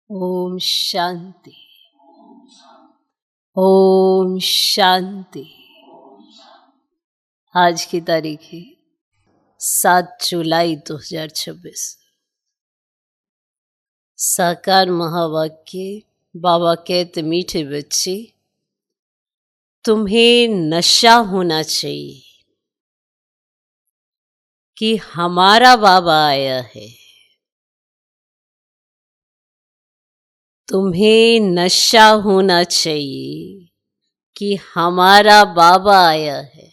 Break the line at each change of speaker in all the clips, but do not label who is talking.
ओम शांति। ओम शांति। आज की तारीख है 7 जुलाई 2026। साकार महावाक्य। बाबा कहते, मीठे बच्चे, तुम्हें नशा होना चाहिए कि हमारा बाबा आया है। तुम्हें नशा होना चाहिए कि हमारा बाबा आया है।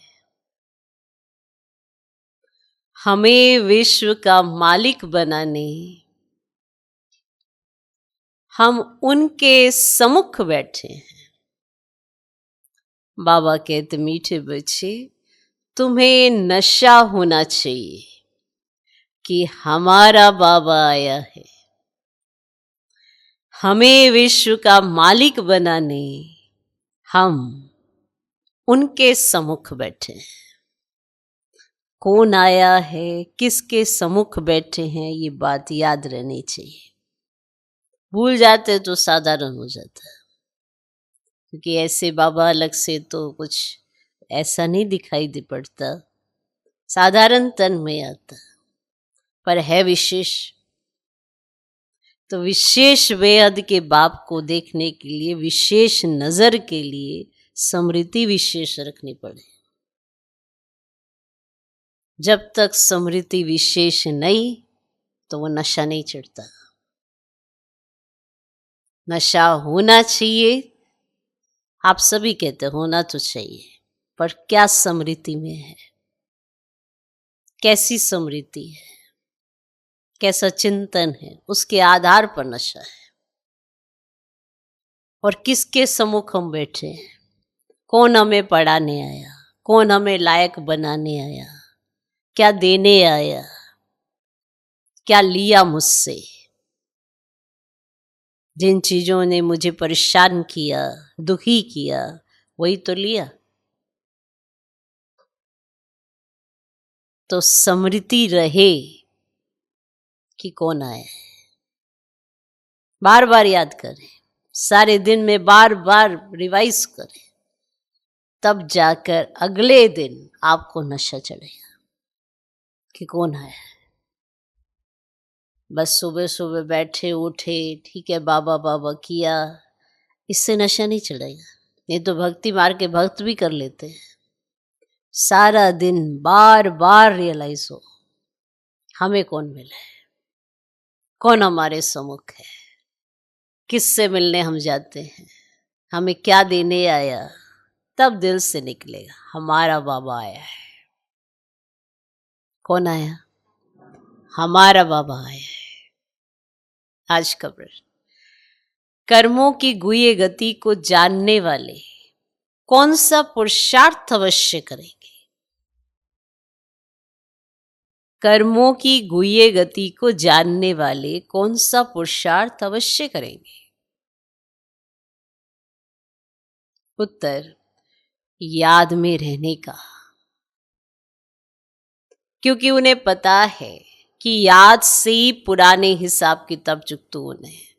हमें विश्व का मालिक बनाने हम उनके सम्मुख बैठे हैं। बाबा कहते, मीठे बच्चे, तुम्हें नशा होना चाहिए कि हमारा बाबा आया है। हमें विश्व का मालिक बनाने हम उनके सम्मुख बैठे हैं। कौन आया है, किसके सम्मुख बैठे हैं, ये बात याद रहनी चाहिए। भूल जाते तो साधारण हो जाता है, क्योंकि ऐसे बाबा अलग से तो कुछ ऐसा नहीं दिखाई दे पड़ता, साधारण तन में आता, पर है विशेष। तो विशेष बेहद के बाप को देखने के लिए, विशेष नजर के लिए स्मृति विशेष रखनी पड़े। जब तक स्मृति विशेष नहीं तो वो नशा नहीं चढ़ता। नशा होना चाहिए, आप सभी कहते होना तो चाहिए, पर क्या स्मृति में है, कैसी स्मृति है, कैसा चिंतन है, उसके आधार पर नशा है। और किसके सम्मुख हम बैठे हैं, कौन हमें पढ़ाने आया, कौन हमें लायक बनाने आया, क्या देने आया, क्या लिया मुझसे। जिन चीजों ने मुझे परेशान किया, दुखी किया, वही तो लिया। तो स्मृति रहे कि कौन आया है, बार बार याद करें, सारे दिन में बार बार रिवाइज करें, तब जाकर अगले दिन आपको नशा चढ़ेगा कि कौन आया है। बस सुबह सुबह बैठे उठे, ठीक है बाबा बाबा किया, इससे नशा नहीं चढ़ेगा। ये तो भक्ति मार के भक्त भी कर लेते हैं। सारा दिन बार बार रियलाइज हो, हमें कौन मिला है, कौन हमारे सम्मुख है, किससे मिलने हम जाते हैं, हमें क्या देने आया। तब दिल से निकलेगा हमारा बाबा आया है। कौन आया, हमारा बाबा आया है। आज का प्रश्न, कर्मों की गुह्य गति को जानने वाले कौन सा पुरुषार्थ अवश्य करेंगे। कर्मों की गुह्य गति को जानने वाले कौन सा पुरुषार्थ अवश्य करेंगे। उत्तर, याद में रहने का, क्योंकि उन्हें पता है कि याद से ही पुराने हिसाब किताब चुकते होने हैं।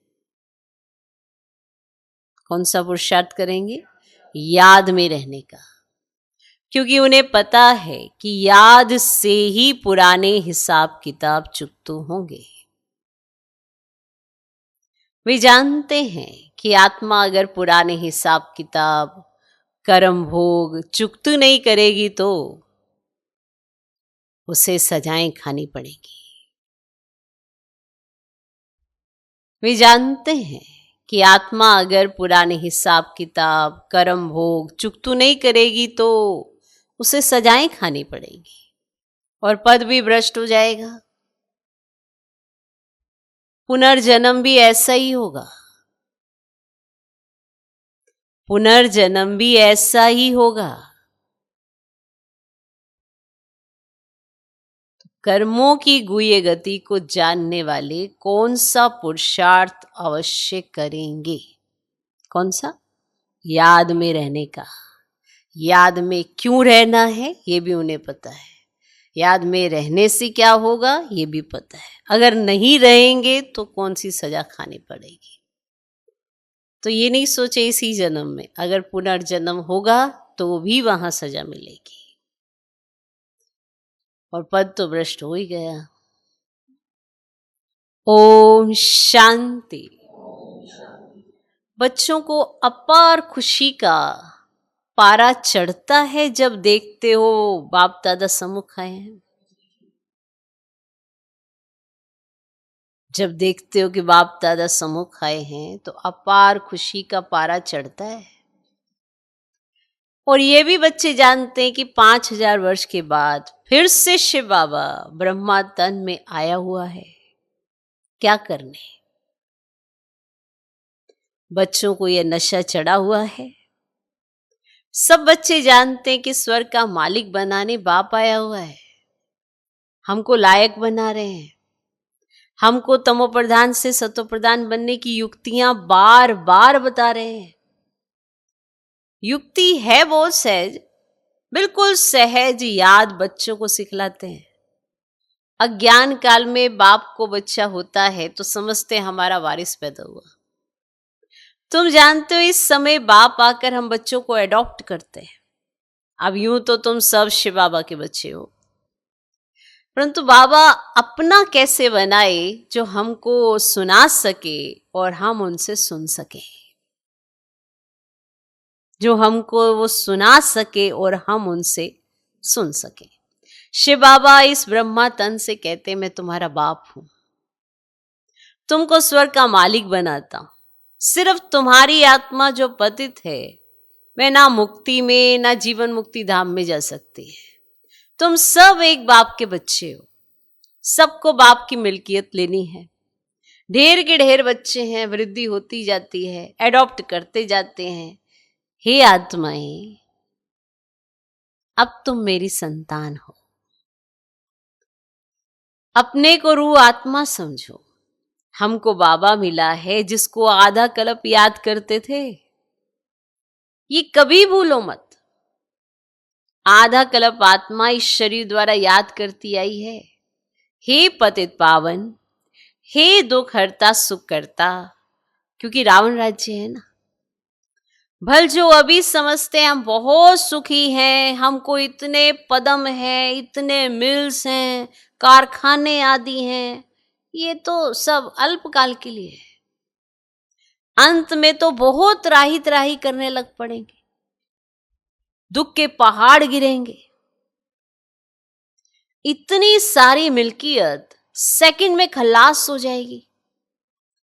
कौन सा पुरुषार्थ करेंगे, याद में रहने का, क्योंकि उन्हें पता है कि याद से ही पुराने हिसाब किताब चुकते होंगे। वे जानते हैं कि आत्मा अगर पुराने हिसाब किताब, कर्म भोग चुकत नहीं करेगी तो उसे सजाएं खानी पड़ेगी। वे जानते हैं कि आत्मा अगर पुराने हिसाब किताब, कर्म भोग चुकतू नहीं करेगी तो उसे सजाएं खानी पड़ेगी और पद भी भ्रष्ट हो जाएगा। पुनर्जन्म भी ऐसा ही होगा, पुनर्जन्म भी ऐसा ही होगा। कर्मों की गुह्य गति को जानने वाले कौन सा पुरुषार्थ अवश्य करेंगे। कौन सा, याद में रहने का। याद में क्यों रहना है ये भी उन्हें पता है, याद में रहने से क्या होगा ये भी पता है। अगर नहीं रहेंगे तो कौन सी सजा खानी पड़ेगी। तो ये नहीं सोचे इसी जन्म में, अगर पुनर्जन्म होगा तो भी वहां सजा मिलेगी, और पद तो भ्रष्ट हो ही गया। ओम शांति। बच्चों को अपार खुशी का पारा चढ़ता है जब देखते हो बाप दादा सम्मुख आए हैं, जब देखते हो कि बाप दादा सम्मुख आए हैं तो अपार खुशी का पारा चढ़ता है। और ये भी बच्चे जानते हैं कि 5000 वर्ष के बाद फिर से शिव बाबा ब्रह्मा तन में आया हुआ है। क्या करने? बच्चों को यह नशा चढ़ा हुआ है। सब बच्चे जानते हैं कि स्वर्ग का मालिक बनाने बाप आया हुआ है, हमको लायक बना रहे हैं, हमको तमो प्रधान से सतो प्रधान बनने की युक्तियां बार बार बता रहे हैं। युक्ति है बहुत सहज, बिल्कुल सहज याद बच्चों को सिखलाते हैं। अज्ञान काल में बाप को बच्चा होता है तो समझते हमारा वारिस पैदा हुआ। तुम जानते हो इस समय बाप आकर हम बच्चों को एडॉप्ट करते हैं। अब यूं तो तुम सब शिव बाबा के बच्चे हो, परंतु बाबा अपना कैसे बनाए जो हमको सुना सके और हम उनसे सुन सके, जो हमको वो सुना सके और हम उनसे सुन सके। शिव बाबा इस ब्रह्मा तन से कहते मैं तुम्हारा बाप हूं, तुमको स्वर्ग का मालिक बनाता हूं। सिर्फ तुम्हारी आत्मा जो पतित है वह ना मुक्ति में ना जीवन मुक्ति धाम में जा सकती है। तुम सब एक बाप के बच्चे हो, सबको बाप की मिल्कियत लेनी है। ढेर के ढेर बच्चे हैं, वृद्धि होती जाती है, एडॉप्ट करते जाते हैं। हे आत्माएं, अब तुम मेरी संतान हो, अपने को रूह आत्मा समझो। हमको बाबा मिला है जिसको आधा कल्प याद करते थे, ये कभी भूलो मत। आधा कल्प आत्मा इस शरीर द्वारा याद करती आई है। हे पतित पावन, हे दुख हरता सुख करता, क्योंकि रावण राज्य है ना। भल जो अभी समझते हैं हम बहुत सुखी हैं, हमको इतने पदम हैं, इतने मिल्स हैं, कारखाने आदि हैं, ये तो सब अल्पकाल के लिए है। अंत में तो बहुत त्राही त्राही करने लग पड़ेंगे, दुख के पहाड़ गिरेंगे। इतनी सारी मिल्कियत सेकंड में खलास हो जाएगी।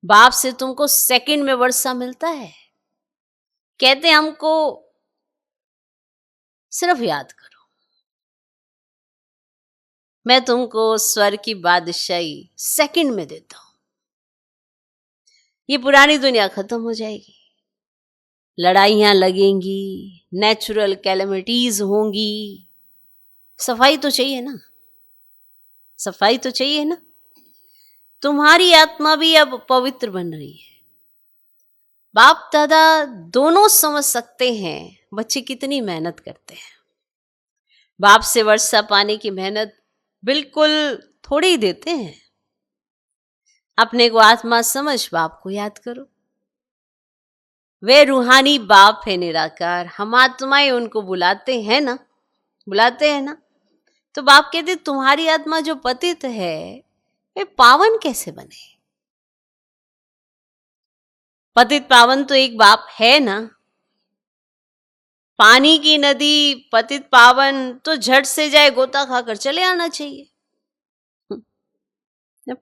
बाप से तुमको सेकंड में वर्षा मिलता है। कहते हमको सिर्फ याद करो, मैं तुमको स्वर्ग की बादशाही सेकंड में देता हूं। ये पुरानी दुनिया खत्म हो जाएगी, लड़ाइयां लगेंगी, नेचुरल कैलेमिटीज होंगी। सफाई तो चाहिए ना, सफाई तो चाहिए ना। तुम्हारी आत्मा भी अब पवित्र बन रही है। बाप दादा दोनों समझ सकते हैं बच्चे कितनी मेहनत करते हैं। बाप से वर्षा पाने की मेहनत बिल्कुल थोड़ी ही देते हैं। अपने को आत्मा समझ बाप को याद करो। वे रूहानी बाप है निराकार, हम आत्माएं उनको बुलाते हैं ना, बुलाते हैं ना। तो बाप कहते तुम्हारी आत्मा जो पतित है वे पावन कैसे बने? पतित पावन तो एक बाप है ना। पानी की नदी पतित पावन तो झट से जाए गोता खाकर चले आना चाहिए।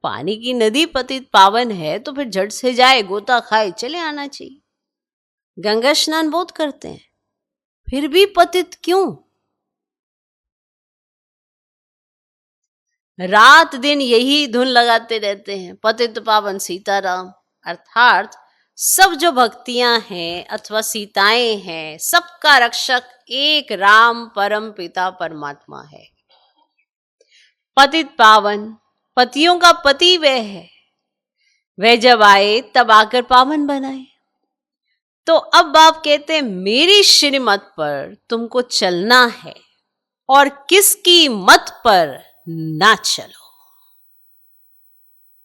पानी की नदी पतित पावन है तो फिर झट से जाए गोता खाए चले आना चाहिए। गंगा स्नान बहुत करते हैं, फिर भी पतित क्यों? रात दिन यही धुन लगाते रहते हैं, पतित पावन सीताराम। अर्थात सब जो भक्तियां हैं अथवा सीताएं हैं, सबका रक्षक एक राम परम पिता परमात्मा है। पतित पावन पतियों का पति वह है, वह जब आए तब आकर पावन बनाए। तो अब बाप कहते हैं मेरी श्रीमत पर तुमको चलना है और किसकी मत पर ना चलो।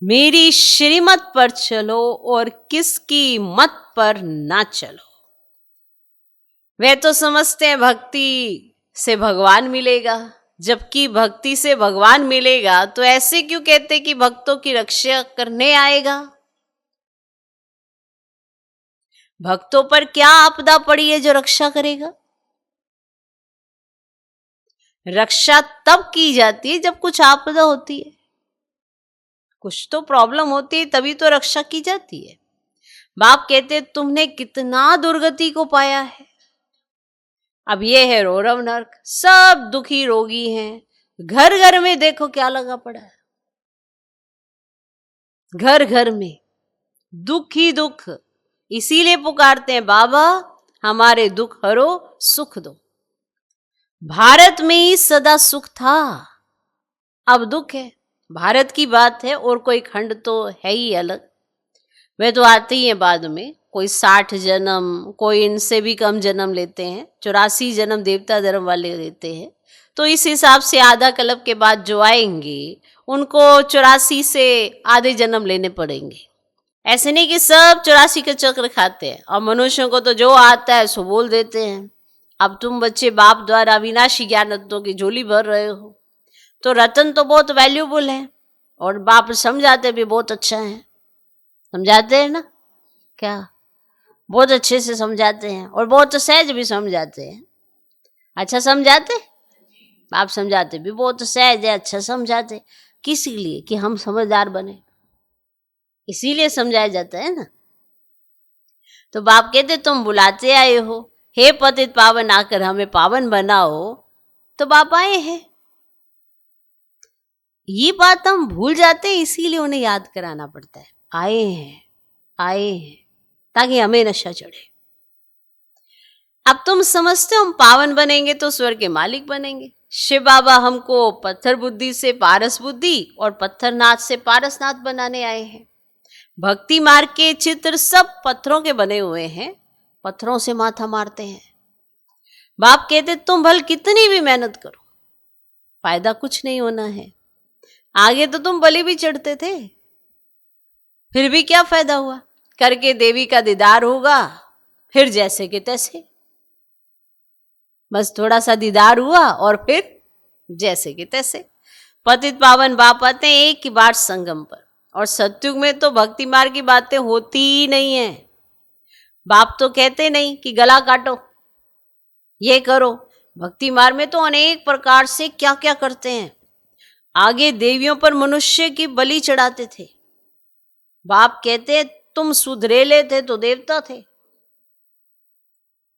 मेरी श्रीमत पर चलो और किसकी मत पर ना चलो। वे तो समझते हैं भक्ति से भगवान मिलेगा, जबकि भक्ति से भगवान मिलेगा तो ऐसे क्यों कहते कि भक्तों की रक्षा करने आएगा। भक्तों पर क्या आपदा पड़ी है जो रक्षा करेगा। रक्षा तब की जाती है जब कुछ आपदा होती है, कुछ तो प्रॉब्लम होती है, तभी तो रक्षा की जाती है। बाप कहते तुमने कितना दुर्गति को पाया है। अब ये है रौरव नर्क, सब दुखी रोगी हैं, घर घर में देखो क्या लगा पड़ा है, घर घर में दुख ही दुख। इसीलिए पुकारते हैं बाबा हमारे दुख हरो सुख दो। भारत में ही सदा सुख था, अब दुख है। भारत की बात है और कोई खंड तो है ही अलग, वे तो आते ही हैं बाद में। कोई 60 जन्म, कोई इनसे भी कम जन्म लेते हैं, 84 जन्म देवता धर्म वाले लेते हैं। तो इस हिसाब से आधा कल्प के बाद जो आएंगे उनको 84 से आधे जन्म लेने पड़ेंगे। ऐसे नहीं कि सब 84 के चक्र खाते हैं, और मनुष्यों को तो जो आता है सो बोल देते हैं। अब तुम बच्चे बाप द्वारा अविनाशी ज्ञान रत्नों की झोली भर रहे हो, तो रतन तो बहुत वैल्यूबल है, और बाप समझाते भी बहुत अच्छा है। समझाते हैं ना, क्या बहुत अच्छे से समझाते हैं, और बहुत सहज भी समझाते हैं। अच्छा समझाते, आप समझाते भी बहुत सहज है, अच्छा समझाते। किस लिए? कि हम समझदार बने, इसीलिए समझाया जाता है ना। तो बाप कहते तुम बुलाते आए हो, हे पतित पावन आकर हमें पावन बनाओ, तो बाप आए हैं। ये बात हम भूल जाते हैं, इसीलिए उन्हें याद कराना पड़ता है। आए हैं, आए हैं, ताकि हमें नशा चढ़े। अब तुम समझते हो हम पावन बनेंगे तो स्वर्ग के मालिक बनेंगे। शिव बाबा हमको पत्थर बुद्धि से पारस बुद्धि और पत्थरनाथ से पारसनाथ बनाने आए हैं। भक्ति मार्ग के चित्र सब पत्थरों के बने हुए हैं, पत्थरों से माथा मारते हैं। बाप कहते तुम भल कितनी भी मेहनत करो, फायदा कुछ नहीं होना है। आगे तो तुम बलि भी चढ़ते थे, फिर भी क्या फायदा हुआ। करके देवी का दीदार होगा, फिर जैसे के तैसे, बस थोड़ा सा दीदार हुआ और फिर जैसे के तैसे। पतित पावन बाप आते हैं एक ही बार संगम पर, और सतयुग में तो भक्ति मार्ग की बातें होती ही नहीं है। बाप तो कहते नहीं कि गला काटो, ये करो। भक्ति मार्ग में तो अनेक प्रकार से क्या क्या करते हैं। आगे देवियों पर मनुष्य की बलि चढ़ाते थे। बाप कहते तुम सुधरेले थे तो देवता थे,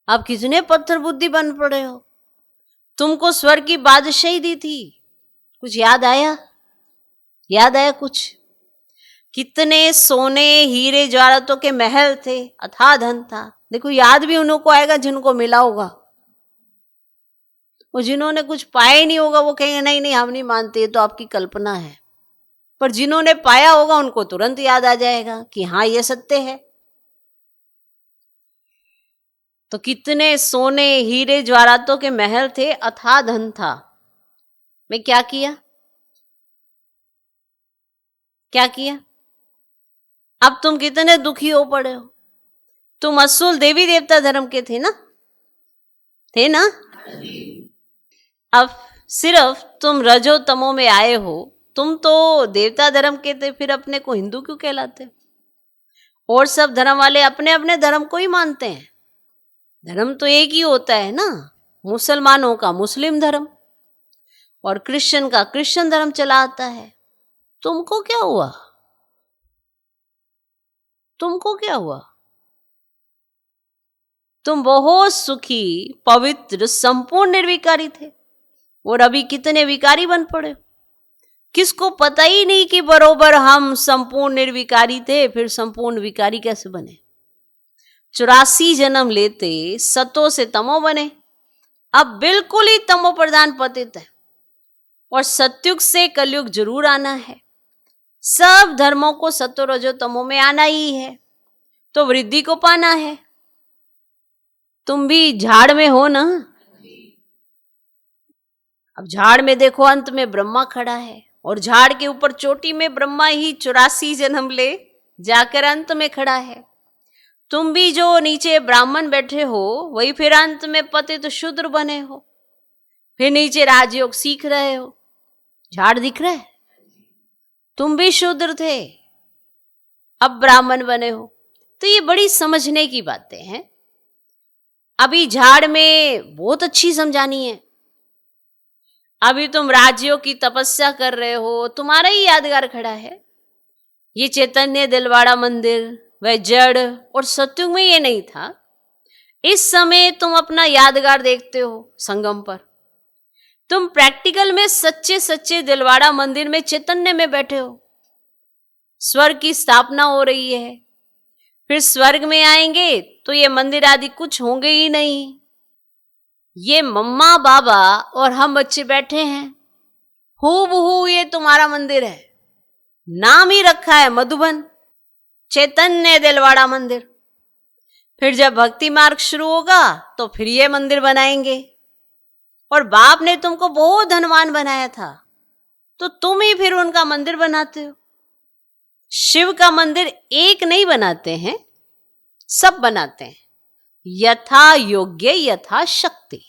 अब कितने पत्थर बुद्धि बन पड़े हो। तुमको स्वर्ग की बादशाही दी थी, कुछ याद आया? याद आया कुछ? कितने सोने हीरे जवाहरातों के महल थे, अथाह धन था। देखो याद भी उन्हों को आएगा जिनको मिला होगा, और जिन्होंने कुछ पाया ही नहीं होगा वो कहेंगे नहीं नहीं हम नहीं मानते, ये तो आपकी कल्पना है। पर जिन्होंने पाया होगा उनको तुरंत याद आ जाएगा कि हाँ ये सत्य है। तो कितने सोने हीरे जवाहरातों के महल थे, अथाह धन था। मैं क्या किया, क्या किया? अब तुम कितने दुखी हो पड़े हो। तुम असूल देवी देवता धर्म के थे ना, थे ना? अब सिर्फ तुम रजो तमो में आए हो। तुम तो देवता धर्म के थे, फिर अपने को हिंदू क्यों कहलाते? और सब धर्म वाले अपने अपने धर्म को ही मानते हैं। धर्म तो एक ही होता है ना, मुसलमानों का मुस्लिम धर्म और क्रिश्चियन का क्रिश्चियन धर्म चला आता है। तुमको क्या हुआ? तुमको क्या हुआ? तुम बहुत सुखी, पवित्र, संपूर्ण निर्विकारी थे, और अभी कितने विकारी बन पड़े। किसको पता ही नहीं कि बरोबर हम संपूर्ण निर्विकारी थे, फिर संपूर्ण विकारी कैसे बने। 84 जन्म लेते सतो से तमो बने, अब बिल्कुल ही तमो प्रधान पतित है, और सत्युग से कलयुग जरूर आना है। सब धर्मों को सतो रजो तमो में आना ही है, तो वृद्धि को पाना है। तुम भी झाड़ में हो ना, अब झाड़ में देखो अंत में ब्रह्मा खड़ा है, और झाड़ के ऊपर चोटी में ब्रह्मा ही 84 जन्म ले जाकर अंत में खड़ा है। तुम भी जो नीचे ब्राह्मण बैठे हो वही फिर अंत में पतित शूद्र बने हो, फिर नीचे राजयोग सीख रहे हो। झाड़ दिख रहा है? तुम भी शूद्र थे, अब ब्राह्मण बने हो। तो ये बड़ी समझने की बातें हैं। अभी झाड़ में बहुत अच्छी समझानी है। अभी तुम राजयोग की तपस्या कर रहे हो, तुम्हारा ही यादगार खड़ा है। ये चैतन्य दिलवाड़ा मंदिर वह जड़ और सत्युग में ये नहीं था। इस समय तुम अपना यादगार देखते हो संगम पर। तुम प्रैक्टिकल में सच्चे सच्चे दिलवाड़ा मंदिर में चैतन्य में बैठे हो। स्वर्ग की स्थापना हो रही है, फिर स्वर्ग में आएंगे तो ये मंदिर आदि कुछ होंगे ही नहीं। ये मम्मा बाबा और हम बच्चे बैठे हैं, हूबहू ये तुम्हारा मंदिर है। नाम ही रखा है मधुबन, चैतन्य दिलवाड़ा मंदिर। फिर जब भक्ति मार्ग शुरू होगा तो फिर ये मंदिर बनाएंगे। और बाप ने तुमको बहुत धनवान बनाया था, तो तुम ही फिर उनका मंदिर बनाते हो। शिव का मंदिर एक नहीं बनाते हैं, सब बनाते हैं, यथा योग्य यथा शक्ति।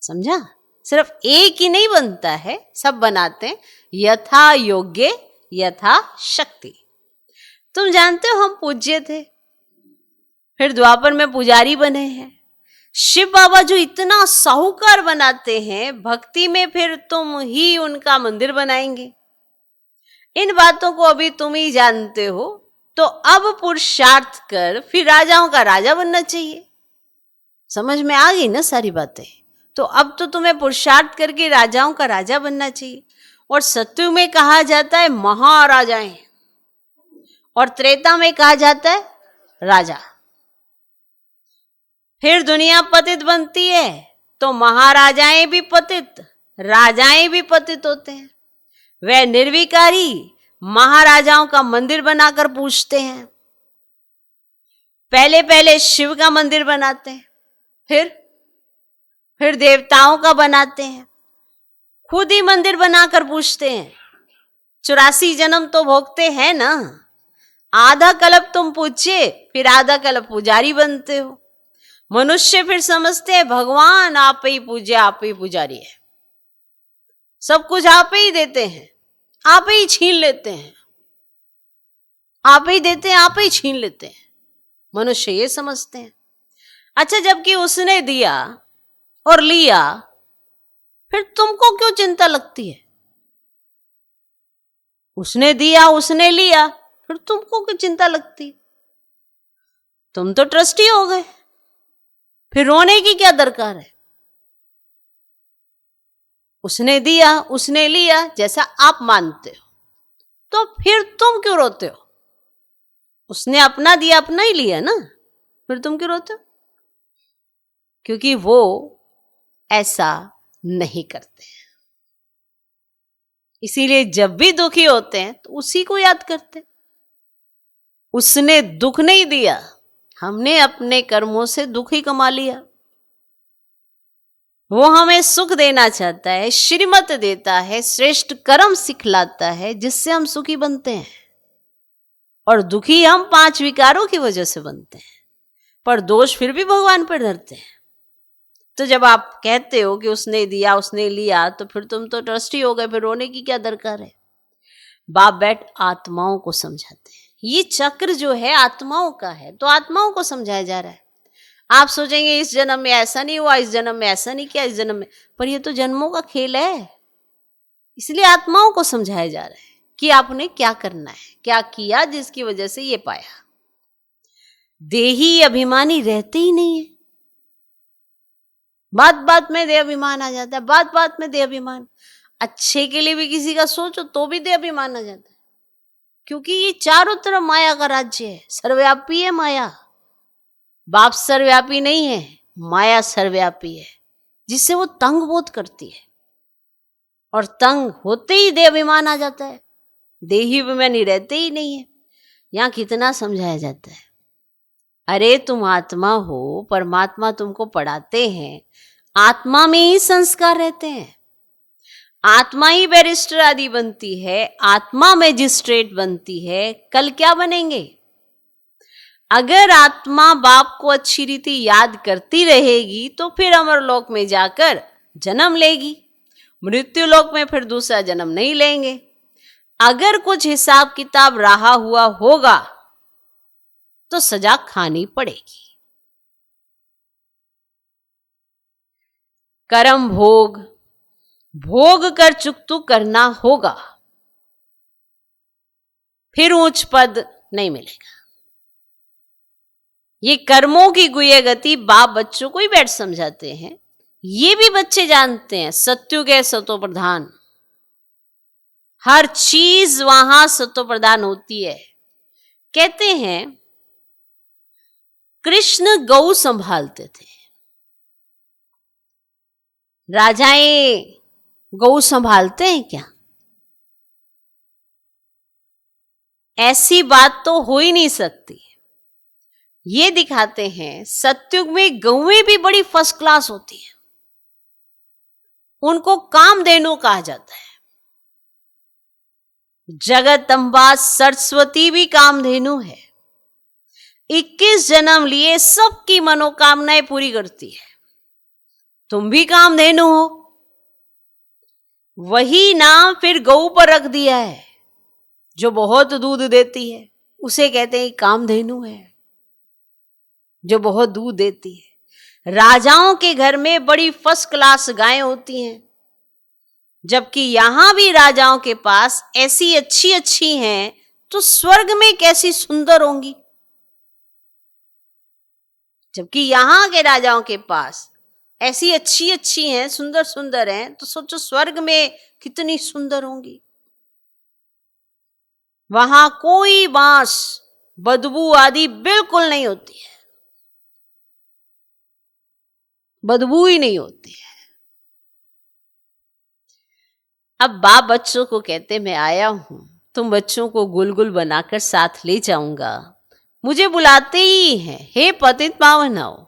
समझा? सिर्फ एक ही नहीं बनता है, सब बनाते हैं, यथा योग्य यथा शक्ति। तुम जानते हो हम पूज्य थे, फिर द्वापर में पुजारी बने हैं। शिव बाबा जो इतना साहूकार बनाते हैं, भक्ति में फिर तुम ही उनका मंदिर बनाएंगे। इन बातों को अभी तुम ही जानते हो, तो अब पुरुषार्थ कर फिर राजाओं का राजा बनना चाहिए। समझ में आ गई ना सारी बातें? तो अब तो तुम्हें पुरुषार्थ करके राजाओं का राजा बनना चाहिए। और सत्युग में कहा जाता है महाराजाएं, और त्रेता में कहा जाता है राजा। फिर दुनिया पतित बनती है तो महाराजाएं भी पतित, राजाएं भी पतित होते हैं। वह निर्विकारी महाराजाओं का मंदिर बनाकर पूजते हैं। पहले पहले शिव का मंदिर बनाते हैं, फिर देवताओं का बनाते हैं, खुद ही मंदिर बनाकर पूजते हैं। 84 जन्म तो भोगते हैं ना। आधा कल्प तुम पूज्य, फिर आधा कल्प पुजारी बनते हो। मनुष्य फिर समझते हैं भगवान आप ही पूज्य, आप ही पुजारी है, सब कुछ आप ही देते हैं, आप ही छीन लेते हैं, आप ही देते हैं, आप ही छीन लेते हैं। मनुष्य ये समझते हैं। अच्छा, जबकि उसने दिया और लिया, फिर तुमको क्यों चिंता लगती है? उसने दिया, उसने लिया, फिर तुमको क्यों चिंता लगती है? तुम तो ट्रस्टी हो गए, फिर रोने की क्या दरकार है? उसने दिया, उसने लिया, जैसा आप मानते हो, तो फिर तुम क्यों रोते हो? उसने अपना दिया, अपना ही लिया ना, फिर तुम क्यों रोते हो? क्योंकि वो ऐसा नहीं करते हैं। इसीलिए जब भी दुखी होते हैं तो उसी को याद करते हैं। उसने दुख नहीं दिया, हमने अपने कर्मों से दुख ही कमा लिया। वो हमें सुख देना चाहता है, श्रीमत देता है, श्रेष्ठ कर्म सिखलाता है, जिससे हम सुखी बनते हैं। और दुखी हम 5 विकारों की वजह से बनते हैं, पर दोष फिर भी भगवान पर धरते हैं। तो जब आप कहते हो कि उसने दिया, उसने लिया, तो फिर तुम तो ट्रस्टी हो गए, फिर रोने की क्या दरकार है? बाप बैठ आत्माओं को समझाते हैं। ये चक्र जो है आत्माओं का है, तो आत्माओं को समझाया जा रहा है। आप सोचेंगे इस जन्म में ऐसा नहीं हुआ, इस जन्म में ऐसा नहीं किया, इस जन्म में, पर ये तो जन्मों का खेल है। इसलिए आत्माओं को समझाया जा रहा है कि आपने क्या करना है, क्या किया जिसकी वजह से ये पाया। देही अभिमानी रहते ही नहीं है। बात बात में देह अभिमान आ जाता है, बात बात में देह अभिमान। अच्छे के लिए भी किसी का सोचो तो भी देह अभिमान आ जाता है, क्योंकि ये चारों तरफ माया का राज्य है, सर्वव्यापी है माया। बाप सर्वव्यापी नहीं है, माया सर्वव्यापी है, जिससे वो तंग बोध करती है। और तंग होते ही देह अभिमान आ जाता है, देही अभिमानी रहते ही नहीं है। यहाँ कितना समझाया जाता है, अरे तुम आत्मा हो, परमात्मा तुमको पढ़ाते हैं, आत्मा में ही संस्कार रहते हैं। आत्मा ही बैरिस्टर आदि बनती है, आत्मा मैजिस्ट्रेट बनती है, कल क्या बनेंगे? अगर आत्मा बाप को अच्छी रीति याद करती रहेगी तो फिर अमरलोक में जाकर जन्म लेगी, मृत्यु लोक में फिर दूसरा जन्म नहीं लेंगे। अगर कुछ हिसाब किताब रहा हुआ होगा तो सजा खानी पड़ेगी। कर्म भोग भोग कर चुकतू करना होगा, फिर उच्च पद नहीं मिलेगा। ये कर्मों की गुह्य गति बाप बच्चों को ही बैठ समझाते हैं। ये भी बच्चे जानते हैं, सत्युग है सतो प्रधान, हर चीज वहां सतो प्रधान होती है। कहते हैं कृष्ण गौ संभालते थे। राजाएं गौ संभालते हैं क्या? ऐसी बात तो हो ही नहीं सकती। ये दिखाते हैं सत्युग में गौएं भी बड़ी फर्स्ट क्लास होती है, उनको कामधेनु कहा जाता है। जगदम्बा सरस्वती भी कामधेनु है, 21 जन्म लिए सबकी मनोकामनाएं पूरी करती है। तुम भी कामधेनु हो, वही नाम फिर गौ पर रख दिया है। जो बहुत दूध देती है उसे कहते हैं कामधेनु है, जो बहुत दूध देती है। राजाओं के घर में बड़ी फर्स्ट क्लास गायें होती हैं, जबकि यहां भी राजाओं के पास ऐसी अच्छी अच्छी हैं तो स्वर्ग में कैसी सुंदर होंगी। जबकि यहां के राजाओं के पास ऐसी अच्छी अच्छी हैं, सुंदर सुंदर हैं, तो सोचो स्वर्ग में कितनी सुंदर होंगी। वहां कोई बांस बदबू आदि बिल्कुल नहीं होती है, बदबू ही नहीं होती है। अब बाप बच्चों को कहते मैं आया हूं, तुम बच्चों को गुलगुल बनाकर साथ ले जाऊंगा। मुझे बुलाते ही हैं, हे पतित पावन आओ,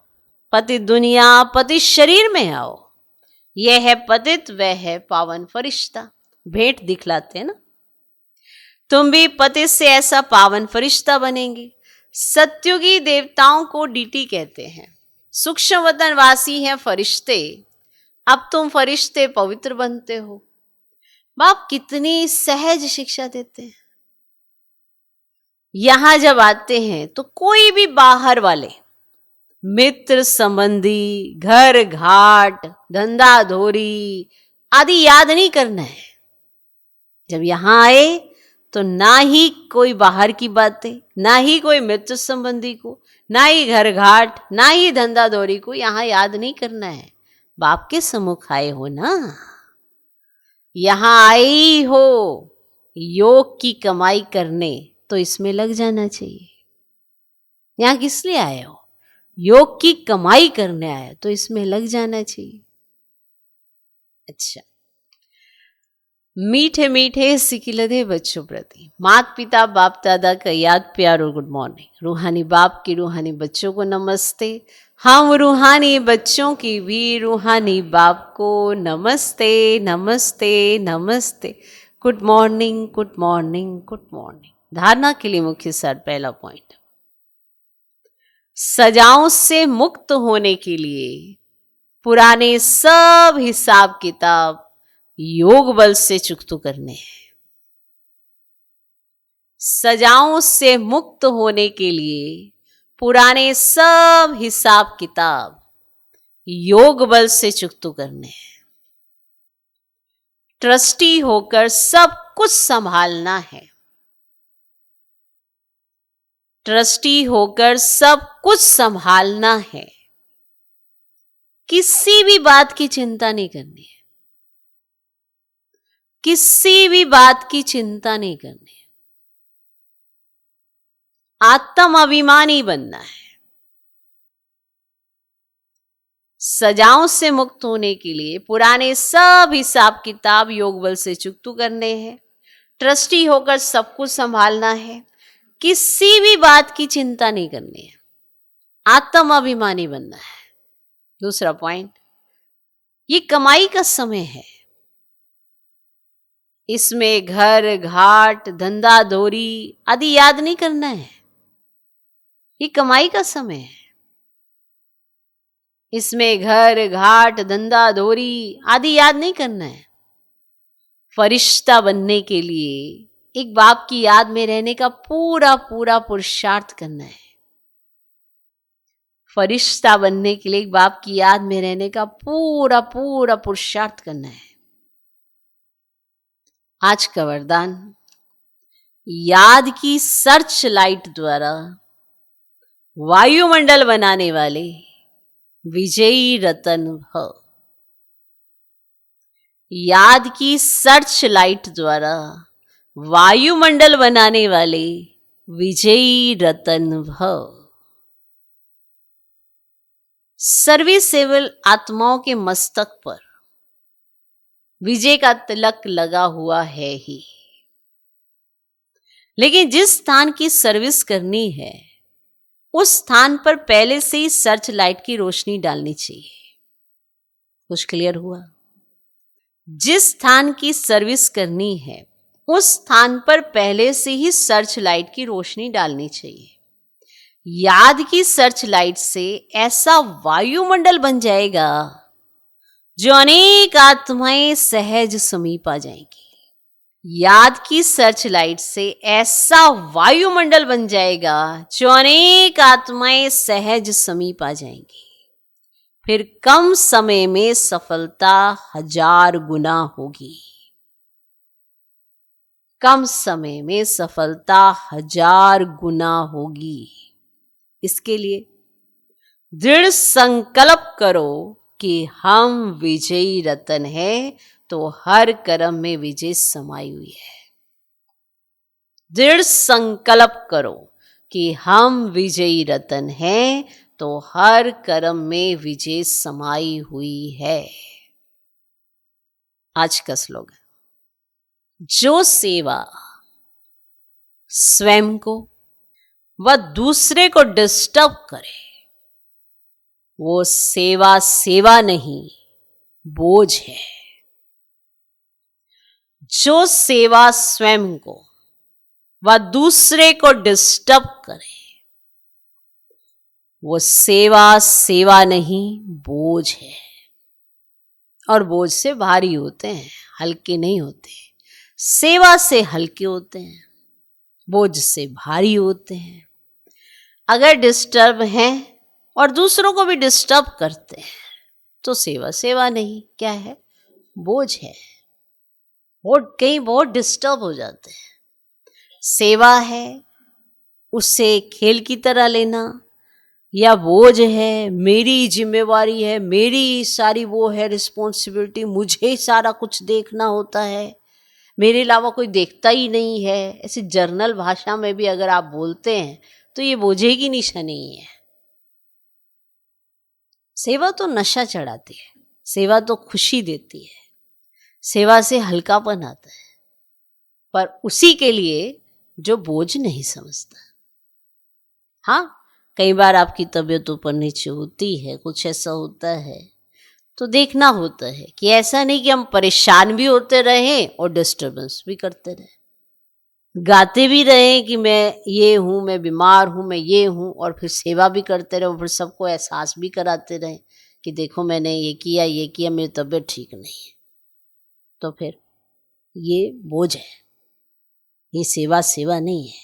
पतित दुनिया पतित शरीर में आओ। यह है पतित, वह है पावन फरिश्ता। भेंट दिखलाते हैं ना। तुम भी पतित से ऐसा पावन फरिश्ता बनेंगे। सत्युगी देवताओं को डीटी कहते हैं, सूक्ष्म वतन वासी हैं फरिश्ते। अब तुम फरिश्ते पवित्र बनते हो। बाप कितनी सहज शिक्षा देते हैं। यहां जब आते हैं तो कोई भी बाहर वाले मित्र संबंधी, घर घाट, धंधा धोरी आदि याद नहीं करना है। जब यहां आए तो ना ही कोई बाहर की बातें, ना ही कोई मित्र संबंधी को, ना ही घर घाट, ना ही धंधा धोरी को यहां याद नहीं करना है। बाप के सम्मुख आए हो ना, यहां आई हो योग की कमाई करने, तो इसमें लग जाना चाहिए। यहां किस लिए आए हो? योग की कमाई करने आए, तो इसमें लग जाना चाहिए। अच्छा, मीठे मीठे सिकिलधे बच्चों प्रति माता पिता बाप दादा का याद प्यार और गुड मॉर्निंग। रूहानी बाप की रूहानी बच्चों को नमस्ते। हम रूहानी बच्चों की भी रूहानी बाप को नमस्ते नमस्ते नमस्ते। Good morning good morning good morning. धारणा के लिए मुख्य सार पहला पॉइंट, सजाओं से मुक्त होने के लिए पुराने सब हिसाब किताब योग बल से चुकतू करने हैं। सजाओं से मुक्त होने के लिए पुराने सब हिसाब किताब योग बल से चुकतू करने हैं। ट्रस्टी होकर सब कुछ संभालना है। ट्रस्टी होकर सब कुछ संभालना है। किसी भी बात की चिंता नहीं करनी है, किसी भी बात की चिंता नहीं करनी है। आत्म अभिमानी बनना है। सजाओं से मुक्त होने के लिए पुराने सब हिसाब किताब योग बल से चुकतू करने हैं। ट्रस्टी होकर सब कुछ संभालना है, किसी भी बात की चिंता नहीं करनी है, आत्म अभिमानी बनना है। दूसरा पॉइंट, ये कमाई का समय है। इसमें घर, घाट, धंधा, धोरी आदि याद नहीं करना है। ये कमाई का समय है। इसमें घर, घाट, धंधा, धोरी आदि याद नहीं करना है। फरिश्ता बनने के लिए एक बाप की याद में रहने का पूरा पूरा पुरुषार्थ करना है। फरिश्ता बनने के लिए एक बाप की याद में रहने का पूरा पूरा पुरुषार्थ करना है। आज का वरदान, याद की सर्च लाइट द्वारा वायुमंडल बनाने वाले विजयी रतन भव। याद की सर्च लाइट द्वारा वायुमंडल बनाने वाले विजयी रतन भव। सर्विसेबल आत्माओं के मस्तक पर विजय का तिलक लगा हुआ है ही, लेकिन जिस स्थान की सर्विस करनी है उस स्थान पर पहले से ही सर्च लाइट की रोशनी डालनी चाहिए। कुछ क्लियर हुआ? जिस स्थान की सर्विस करनी है उस स्थान पर पहले से ही सर्च लाइट की रोशनी डालनी चाहिए। याद की सर्च लाइट से ऐसा वायुमंडल बन जाएगा जो अनेक आत्माएं सहज समीप आ जाएंगी। याद की सर्च लाइट से ऐसा वायुमंडल बन जाएगा जो अनेक आत्माएं सहज समीप आ जाएंगी। फिर कम समय में सफलता 1000 गुना होगी। कम समय में सफलता 1000 गुना होगी। इसके लिए दृढ़ संकल्प करो कि हम विजयी रतन हैं, तो हर कर्म में विजय समाई हुई है। दृढ़ संकल्प करो कि हम विजयी रतन हैं, तो हर कर्म में विजय समाई हुई है। आज का स्लोगन, जो सेवा स्वयं को व दूसरे को डिस्टर्ब करे वो सेवा सेवा नहीं, बोझ है। जो सेवा स्वयं को व दूसरे को डिस्टर्ब करे वो सेवा सेवा नहीं, बोझ है। और बोझ से भारी होते हैं, हल्के नहीं होते। सेवा से हल्के होते हैं, बोझ से भारी होते हैं। अगर डिस्टर्ब हैं और दूसरों को भी डिस्टर्ब करते हैं तो सेवा सेवा नहीं, क्या है? बोझ है। बहुत कहीं बहुत डिस्टर्ब हो जाते हैं। सेवा है उससे खेल की तरह लेना, या बोझ है, मेरी जिम्मेवारी है, मेरी सारी वो है रिस्पॉन्सिबिलिटी, मुझे सारा कुछ देखना होता है, मेरे अलावा कोई देखता ही नहीं है। ऐसे जर्नल भाषा में भी अगर आप बोलते हैं तो ये बोझे की निशानी नहीं है। सेवा तो नशा चढ़ाती है, सेवा तो खुशी देती है, सेवा से हल्कापन आता है, पर उसी के लिए जो बोझ नहीं समझता। हाँ, कई बार आपकी तबीयत ऊपर नीचे होती है, कुछ ऐसा होता है तो देखना होता है कि ऐसा नहीं कि हम परेशान भी होते रहें और डिस्टर्बेंस भी करते रहें, गाते भी रहें कि मैं ये हूँ, मैं बीमार हूँ, मैं ये हूँ, और फिर सेवा भी करते रहें, फिर सबको एहसास भी कराते रहें कि देखो मैंने ये किया, मेरी तबीयत ठीक नहीं है। तो फिर ये बोझ है, ये सेवा सेवा नहीं है।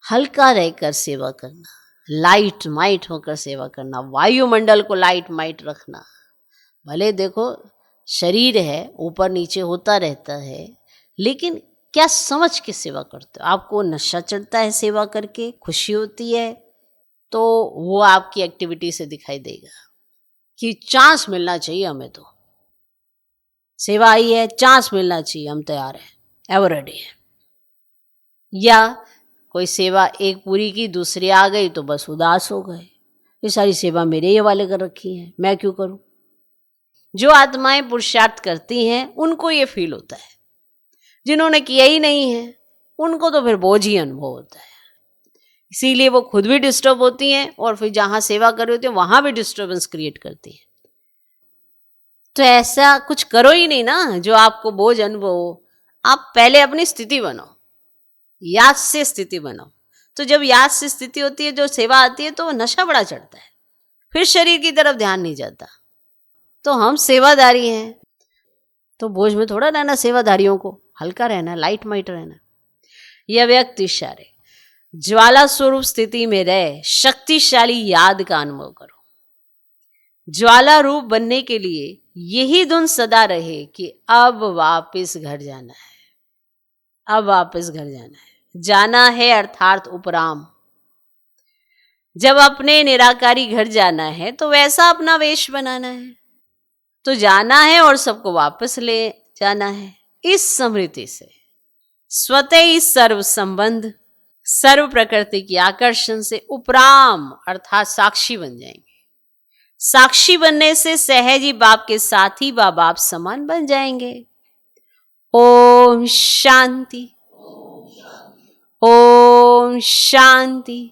हल्का रहकर सेवा करना, लाइट माइट होकर सेवा करना, वायुमंडल को लाइट माइट रखना। भले देखो शरीर है ऊपर नीचे होता रहता है, लेकिन क्या समझ के सेवा करते हो? आपको नशा चढ़ता है सेवा करके, खुशी होती है, तो वो आपकी एक्टिविटी से दिखाई देगा कि चांस मिलना चाहिए हमें, तो सेवा आई है, चांस मिलना चाहिए, हम तैयार हैं, एवर रेडी है। या कोई सेवा एक पूरी की, दूसरी आ गई तो बस उदास हो गए, ये सारी सेवा मेरे ही हवाले कर रखी है, मैं क्यों करूं? जो आत्माएं पुरुषार्थ करती हैं उनको ये फील होता है, जिन्होंने किया ही नहीं है उनको तो फिर बोझ ही अनुभव होता है। इसीलिए वो खुद भी डिस्टर्ब होती हैं और फिर जहां सेवा कर रही होती है वहां भी डिस्टर्बेंस क्रिएट करती है। तो ऐसा कुछ करो ही नहीं ना जो आपको बोझ अनुभव हो। आप पहले अपनी स्थिति बनाओ, याद से स्थिति बनाओ। तो जब याद से स्थिति होती है, जो सेवा आती है, तो वो नशा बड़ा चढ़ता है, फिर शरीर की तरफ ध्यान नहीं जाता। तो हम सेवादारी हैं, तो बोझ में थोड़ा रहना, सेवादारियों को हल्का रहना, लाइट माइट रहना। यह व्यक्ति इशारे ज्वाला स्वरूप स्थिति में रहे शक्तिशाली याद का अनुभव करो। ज्वाला रूप बनने के लिए यही धुन सदा रहे कि अब वापस घर जाना है, अब वापस घर जाना है। जाना है अर्थात उपराम। जब अपने निराकारी घर जाना है तो वैसा अपना वेश बनाना है, तो जाना है और सबको वापस ले जाना है। इस स्मृति से स्वतः ही सर्व संबंध, सर्व प्रकृति की आकर्षण से उपराम अर्थात साक्षी बन जाएंगे। साक्षी बनने से सहज ही बाप के साथी बाप समान बन जाएंगे। ओम शांति, ओम शांति।